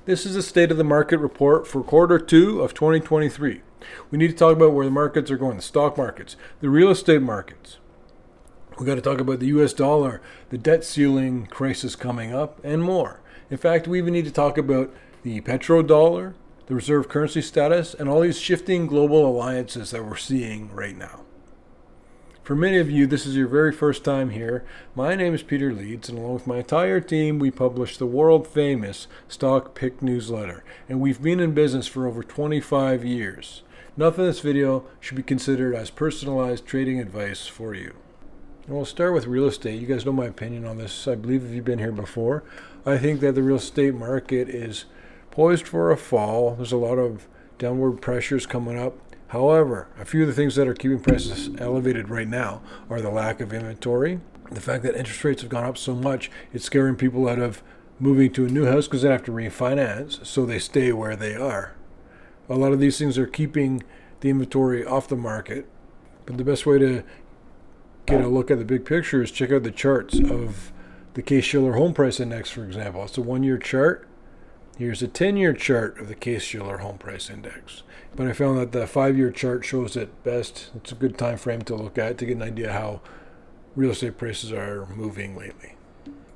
This is the state of the market report for quarter 2 of 2023. We need to talk about where the markets are going, the stock markets, the real estate markets. We've got to talk about the US dollar, the debt ceiling crisis coming up, and more. In fact, we even need to talk about the Petrodollar, the reserve currency status, and all these shifting global alliances that we're seeing right now. For many of you, this is your very first time here. My name is Peter Leeds, and along with my entire team, we publish the world-famous Stock Pick newsletter, and we've been in business for over 25 years. Nothing in this video should be considered as personalized trading advice for you. And we'll start with real estate. You guys know my opinion on this. I believe if you've been here before, I think that the real estate market is poised for a fall. There's a lot of downward pressures coming up. However, a few of the things that are keeping prices elevated right now are the lack of inventory, the fact that interest rates have gone up so much, it's scaring people out of moving to a new house because they have to refinance, so they stay where they are. A lot of these things are keeping the inventory off the market, but the best way to get a look at the big picture is check out the charts of the Case-Shiller Home Price Index, for example. It's a 1-year chart. Here's a 10-year chart of the Case-Shiller Home Price Index. But I found that the 5-year chart shows it best. It's a good time frame to look at to get an idea how real estate prices are moving lately.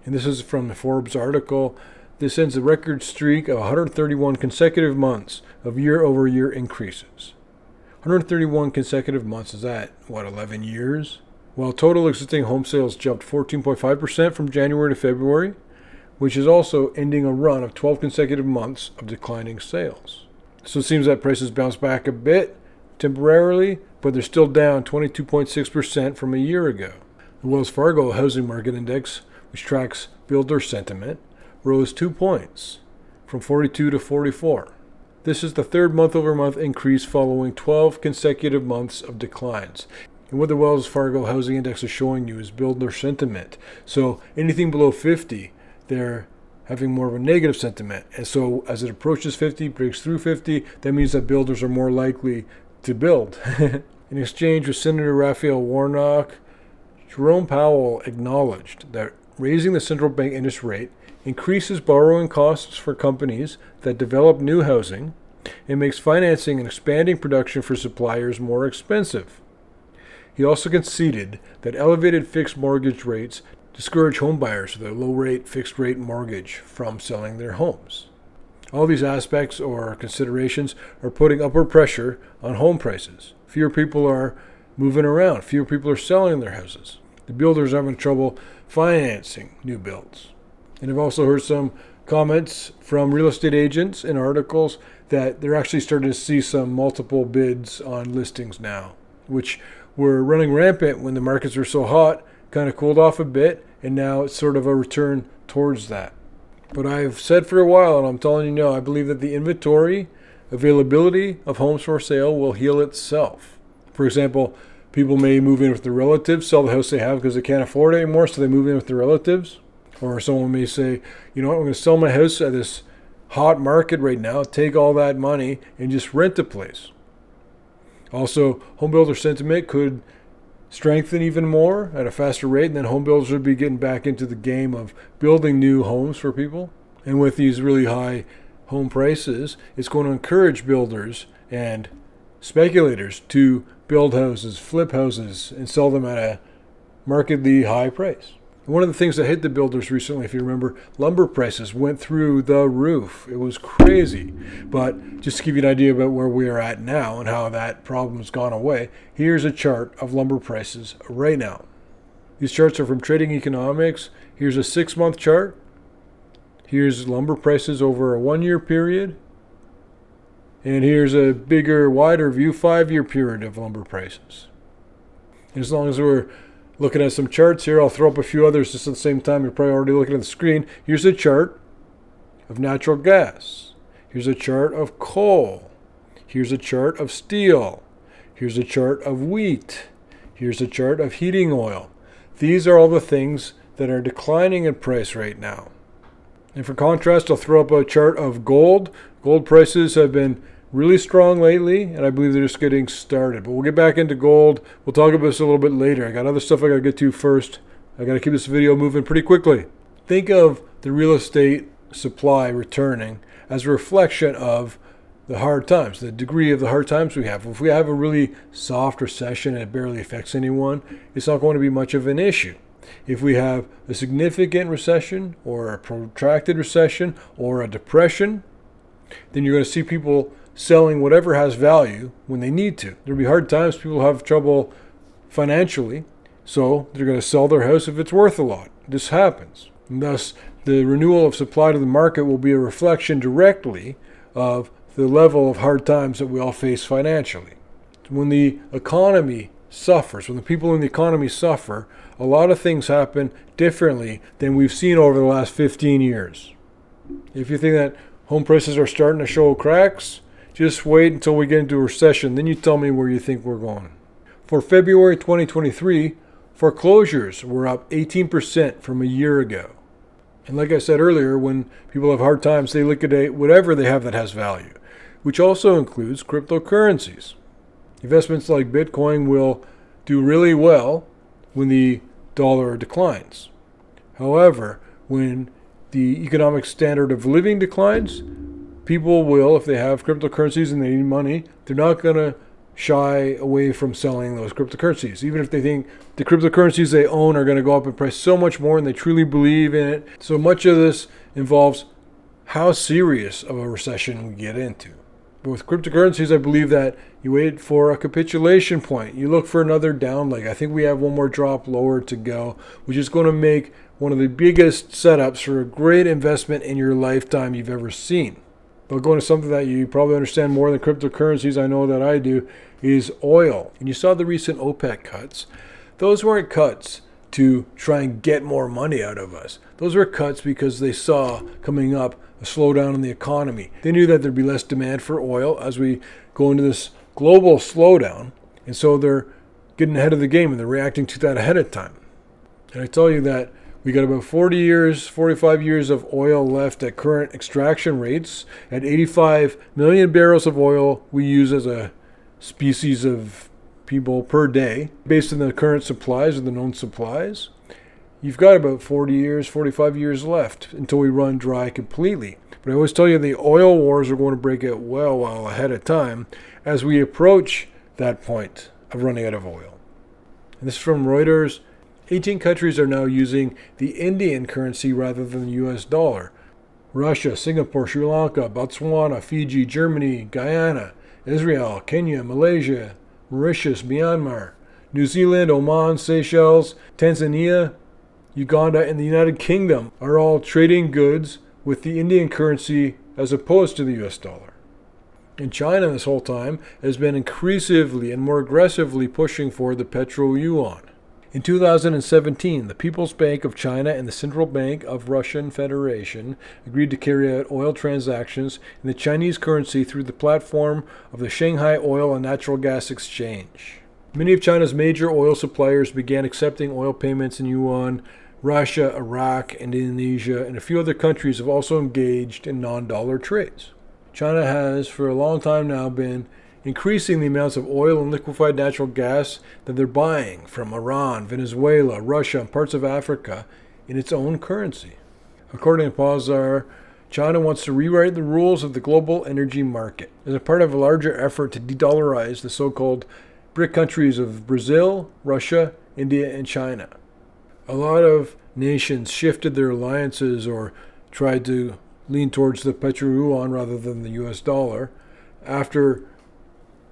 And this is from the Forbes article. This ends a record streak of 131 consecutive months of year-over-year increases. 131 consecutive months, is that, 11 years? While total existing home sales jumped 14.5% from January to February, which is also ending a run of 12 consecutive months of declining sales. So it seems that prices bounced back a bit temporarily, but they're still down 22.6% from a year ago. The Wells Fargo Housing Market Index, which tracks builder sentiment, rose 2 points, from 42 to 44. This is the third month-over-month increase following 12 consecutive months of declines. And what the Wells Fargo Housing Index is showing you is builder sentiment. So anything below 50, they're having more of a negative sentiment. And so as it approaches 50, breaks through 50, that means that builders are more likely to build. In exchange with Senator Raphael Warnock, Jerome Powell acknowledged that raising the central bank interest rate increases borrowing costs for companies that develop new housing and makes financing and expanding production for suppliers more expensive. He also conceded that elevated fixed mortgage rates discourage home buyers with a low-rate, fixed-rate mortgage from selling their homes. All these aspects or considerations are putting upward pressure on home prices. Fewer people are moving around. Fewer people are selling their houses. The builders are having trouble financing new builds. And I've also heard some comments from real estate agents in articles that they're actually starting to see some multiple bids on listings now, which were running rampant when the markets were so hot, kind of cooled off a bit, and now it's sort of a return towards that. But I've said for a while, and I'm telling you now, I believe that the inventory availability of homes for sale will heal itself. For example, people may move in with their relatives, sell the house they have because they can't afford it anymore, so they move in with their relatives. Or someone may say, you know what, I'm going to sell my house at this hot market right now, take all that money, and just rent a place. Also, home builder sentiment could strengthen even more at a faster rate, and then home builders would be getting back into the game of building new homes for people. And with these really high home prices, it's going to encourage builders and speculators to build houses, flip houses, and sell them at a markedly high price. One of the things that hit the builders recently, if you remember, lumber prices went through the roof. It was crazy. But just to give you an idea about where we are at now and how that problem has gone away, here's a chart of lumber prices right now. These charts are from Trading Economics. Here's a 6-month chart. Here's lumber prices over a 1-year period. And here's a bigger, wider view, 5-year period of lumber prices. And as long as we're looking at some charts here, I'll throw up a few others just at the same time. You're probably already looking at the screen. Here's a chart of natural gas. Here's a chart of coal. Here's a chart of steel. Here's a chart of wheat. Here's a chart of heating oil. These are all the things that are declining in price right now. And for contrast, I'll throw up a chart of gold. Gold prices have been really strong lately, and I believe they're just getting started. But we'll get back into gold. We'll talk about this a little bit later. I got other stuff I got to get to first. I got to keep this video moving pretty quickly. Think of the real estate supply returning as a reflection of the hard times, the degree of the hard times we have. If we have a really soft recession and it barely affects anyone, it's not going to be much of an issue. If we have a significant recession or a protracted recession or a depression, then you're going to see people selling whatever has value when they need to. There'll be hard times, people have trouble financially, so they're going to sell their house if it's worth a lot. This happens. And thus, the renewal of supply to the market will be a reflection directly of the level of hard times that we all face financially. When the economy suffers, when the people in the economy suffer, a lot of things happen differently than we've seen over the last 15 years. If you think that home prices are starting to show cracks, just wait until we get into a recession. Then you tell me where you think we're going. For February 2023, foreclosures were up 18% from a year ago. And like I said earlier, when people have hard times, they liquidate whatever they have that has value, which also includes cryptocurrencies. Investments like Bitcoin will do really well when the dollar declines. However, when the economic standard of living declines, people will, if they have cryptocurrencies and they need money, they're not going to shy away from selling those cryptocurrencies. Even if they think the cryptocurrencies they own are going to go up in price so much more and they truly believe in it. So much of this involves how serious of a recession we get into. But with cryptocurrencies, I believe that you wait for a capitulation point. You look for another down leg. I think we have one more drop lower to go, which is going to make one of the biggest setups for a great investment in your lifetime you've ever seen. But going to something that you probably understand more than cryptocurrencies, I know that I do, is oil. And you saw the recent OPEC cuts. Those weren't cuts to try and get more money out of us. Those were cuts because they saw coming up a slowdown in the economy. They knew that there'd be less demand for oil as we go into this global slowdown. And so they're getting ahead of the game and they're reacting to that ahead of time. And I tell you that we got about 45 years of oil left at current extraction rates. At 85 million barrels of oil we use as a species of people per day, based on the current supplies or the known supplies. You've got about 45 years left until we run dry completely. But I always tell you the oil wars are going to break out well ahead of time as we approach that point of running out of oil. And this is from Reuters. 18 countries are now using the Indian currency rather than the US dollar. Russia, Singapore, Sri Lanka, Botswana, Fiji, Germany, Guyana, Israel, Kenya, Malaysia, Mauritius, Myanmar, New Zealand, Oman, Seychelles, Tanzania, Uganda, and the United Kingdom are all trading goods with the Indian currency as opposed to the US dollar. And China this whole time has been increasingly and more aggressively pushing for the Petroyuan. In 2017, the People's Bank of China and the Central Bank of Russian Federation agreed to carry out oil transactions in the Chinese currency through the platform of the Shanghai Oil and Natural Gas Exchange. Many of China's major oil suppliers began accepting oil payments in yuan. Russia, Iraq, and Indonesia, and a few other countries have also engaged in non-dollar trades. China has, for a long time now, been increasing the amounts of oil and liquefied natural gas that they're buying from Iran, Venezuela, Russia, and parts of Africa in its own currency. According to Pozar, China wants to rewrite the rules of the global energy market as a part of a larger effort to de-dollarize the so-called BRIC countries of Brazil, Russia, India, and China. A lot of nations shifted their alliances or tried to lean towards the Petroyuan rather than the US dollar after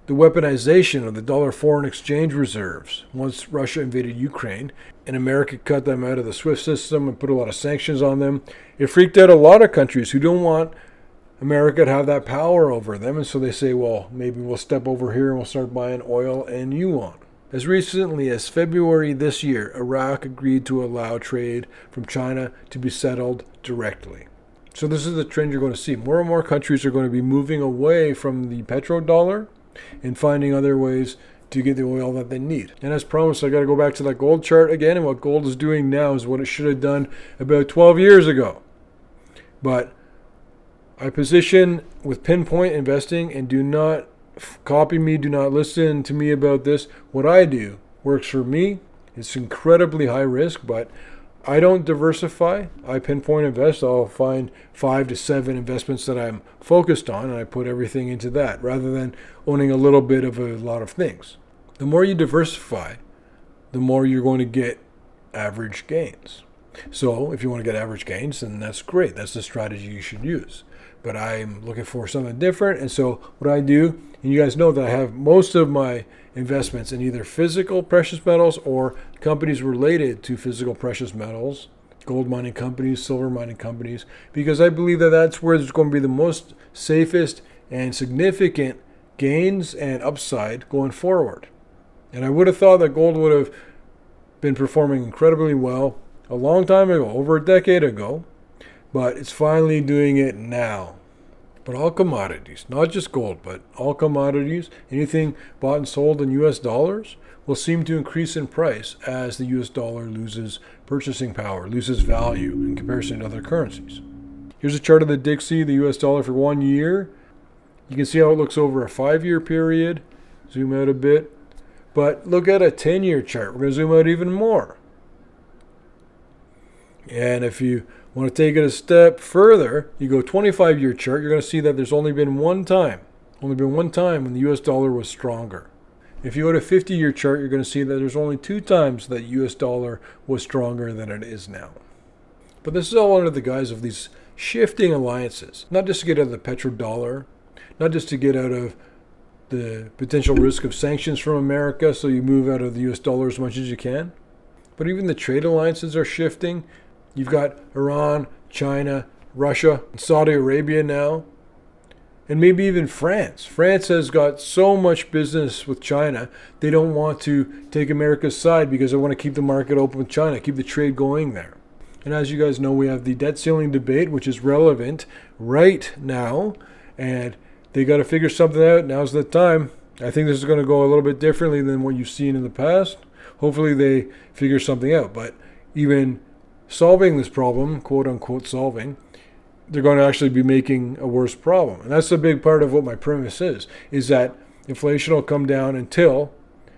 the weaponization of the dollar foreign exchange reserves once Russia invaded Ukraine and America cut them out of the SWIFT system and put a lot of sanctions on them. It freaked out a lot of countries who don't want America to have that power over them, and so they say, well, maybe we'll step over here and we'll start buying oil and yuan. As recently as February this year, Iraq agreed to allow trade from China to be settled directly. So this is the trend you're going to see. More and more countries are going to be moving away from the petrodollar and finding other ways to get the oil that they need. And as promised, I got to go back to that gold chart again, and what gold is doing now is what it should have done about 12 years ago. But I position with pinpoint investing, and do not copy me, do not listen to me about this. What I do works for me. It's incredibly high risk, but I don't diversify. I pinpoint invest. I'll find 5 to 7 investments that I'm focused on, and I put everything into that rather than owning a little bit of a lot of things. The more you diversify, the more you're going to get average gains. So if you want to get average gains, then that's great. That's the strategy you should use. But I'm looking for something different. And so what I do, and you guys know that I have most of my investments in either physical precious metals or companies related to physical precious metals, gold mining companies, silver mining companies, because I believe that that's where there's going to be the most safest and significant gains and upside going forward. And I would have thought that gold would have been performing incredibly well a long time ago, over a decade ago, but it's finally doing it now. But all commodities, not just gold, but all commodities, anything bought and sold in US dollars, will seem to increase in price as the US dollar loses purchasing power, loses value in comparison to other currencies. Here's a chart of the Dixie, the US dollar for 1 year. You can see how it looks over a 5-year period. Zoom out a bit. But look at a 10-year chart. We're going to zoom out even more. And if you want to take it a step further, you go 25-year chart, you're going to see that there's only been one time when the US dollar was stronger. If you go to 50-year chart, you're going to see that there's only 2 times that US dollar was stronger than it is now. But this is all under the guise of these shifting alliances, not just to get out of the Petrodollar, not just to get out of the potential risk of sanctions from America, so you move out of the US dollar as much as you can. But even the trade alliances are shifting. You've got Iran, China, Russia, and Saudi Arabia now, and maybe even France. France has got so much business with China, they don't want to take America's side because they want to keep the market open with China, keep the trade going there. And as you guys know, we have the debt ceiling debate, which is relevant right now, and they got to figure something out. Now's the time. I think this is going to go a little bit differently than what you've seen in the past. Hopefully they figure something out. But even solving this problem, quote unquote solving, they're going to actually be making a worse problem. And that's a big part of what my premise is that inflation will come down until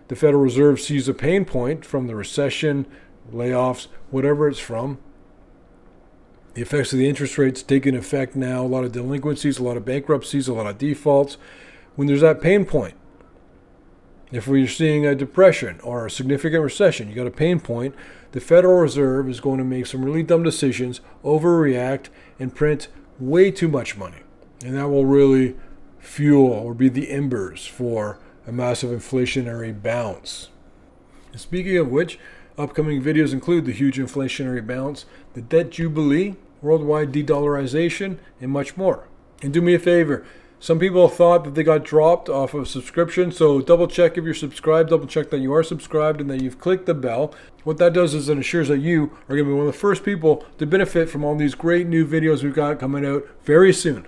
the Federal Reserve sees a pain point from the recession, layoffs, whatever it's from. The effects of the interest rates taking effect now, a lot of delinquencies, a lot of bankruptcies, a lot of defaults. When there's that pain point, if we're seeing a depression or a significant recession, you got a pain point, the Federal Reserve is going to make some really dumb decisions, overreact, and print way too much money. And that will really fuel or be the embers for a massive inflationary bounce. And speaking of which, upcoming videos include the huge inflationary bounce, the debt jubilee, worldwide de-dollarization, and much more. And do me a favor. Some people thought that they got dropped off of subscription, so double check if you're subscribed, double check that you are subscribed and that you've clicked the bell. What that does is it ensures that you are going to be one of the first people to benefit from all these great new videos we've got coming out very soon.